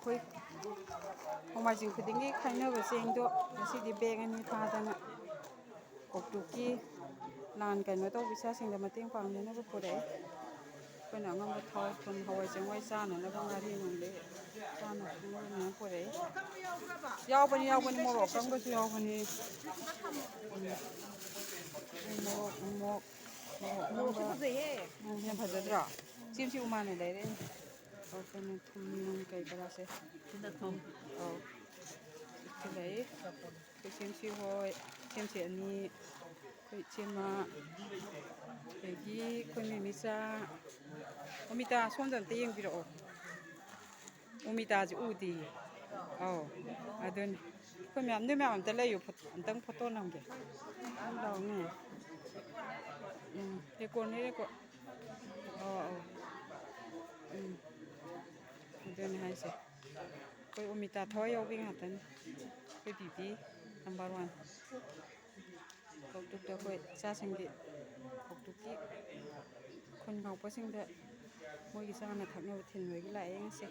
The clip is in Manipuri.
ꯑꯩꯈꯣꯏ ꯅꯣꯡꯃꯥꯏꯖꯤꯡ ꯈꯨꯗꯤꯡꯒꯤ ꯈꯥꯏꯅꯕ ꯆꯦꯡꯗꯣ ꯉꯁꯤꯗꯤ ꯕꯦꯒ 2 ꯐꯥꯗꯅ ꯀꯧꯇꯨꯛꯀꯤ ꯂꯥꯟ ꯀꯩꯅꯣ ꯇꯧꯕ ꯏꯆꯥꯁꯤꯡꯗ ꯃꯇꯦꯡ ꯄꯥꯡꯅꯅꯕ ꯄꯨꯔꯛꯏ꯫ ꯑꯩꯈꯣꯏꯅ ꯑꯉꯝꯕ ꯊꯥꯎ ꯊꯨꯝ ꯍꯋꯥꯏ ꯆꯦꯡꯋꯥꯏ ꯆꯥꯅꯅꯕ ꯉꯥꯔꯤ ꯅꯨꯡꯗꯩ ꯆꯥꯅ ꯊꯛꯅꯕ ꯃꯌꯥꯝ ꯄꯨꯔꯛꯏ꯫ ꯌꯥꯎꯕꯅꯤ ꯃꯣꯔꯣꯛ ꯑꯀꯪꯕꯁꯨ ꯌꯥꯎꯕꯅꯤ꯫ ꯃꯣꯔꯣꯛ ꯑꯀꯪꯕ ꯌꯥꯝ ꯐꯖꯗ꯭ꯔꯣ? ꯁꯤ ꯎꯃꯥꯟꯅ ꯂꯩꯔꯛꯏꯅꯤ꯫ ꯑꯩꯈꯣꯏꯅ ꯊꯨꯝ ꯅꯨꯡ ꯀꯩ ꯀꯔꯥꯁꯦ ꯑꯧ ꯂꯩ꯫ ꯑꯩꯈꯣꯏ ꯁꯦꯝꯁꯤ ꯍꯣꯏ, ꯁꯦꯝꯁꯤ 2, ꯑꯩꯈꯣꯏ ꯏꯆꯦꯃ, ꯑꯗꯒꯤ ꯑꯩꯈꯣꯏ ꯃꯦꯃꯤꯆꯥ, ꯑꯣꯃꯤꯇꯥ ꯁꯣꯝꯗ ꯑꯝꯇ ꯌꯦꯡꯕꯤꯔꯛꯑꯣ꯫ ꯑꯣꯃꯤꯇꯥꯁꯤ ꯎꯗꯤꯌꯦ꯫ ꯑꯧ ꯑꯗꯨꯅꯤ ꯑꯩꯈꯣꯏ ꯃꯌꯥꯝ ꯅꯣꯏ ꯃꯌꯥꯝ ꯑꯝꯇ ꯂꯩꯌꯨ ꯑꯝꯇꯪ ꯐꯣꯇꯣ ꯅꯝꯒꯦ꯫ ꯂꯥꯎꯅꯦ꯫ ꯔꯦꯀꯣꯔꯗꯅꯤ ꯔꯦꯀꯣꯔꯗ꯫ ꯑꯧ ꯑꯗꯨꯅꯤ ꯍꯥꯏꯁꯦ꯫ ꯑꯩꯈꯣꯏ ꯑꯣꯃꯤꯇꯥ ꯊꯋꯥꯏ ꯌꯥꯎꯕꯤ ꯉꯥꯛꯇꯅꯤ꯫ ꯑꯩꯈꯣꯏ ꯕꯤꯕꯤ ꯅꯝꯕꯔ 1꯫ ꯀꯧꯇꯨꯛꯇ ꯑꯩꯈꯣꯏ ꯏꯆꯥꯁꯤꯡꯒꯤ ꯀꯧꯇꯨꯛꯀꯤ ꯈꯨꯟ ꯉꯥꯛꯄꯁꯤꯡꯗ ꯃꯣꯏꯒꯤ ꯆꯥꯅ ꯊꯛꯅꯕ ꯊꯤꯟꯕꯒꯤ ꯂꯥꯛꯑꯦ ꯉꯁꯤ꯫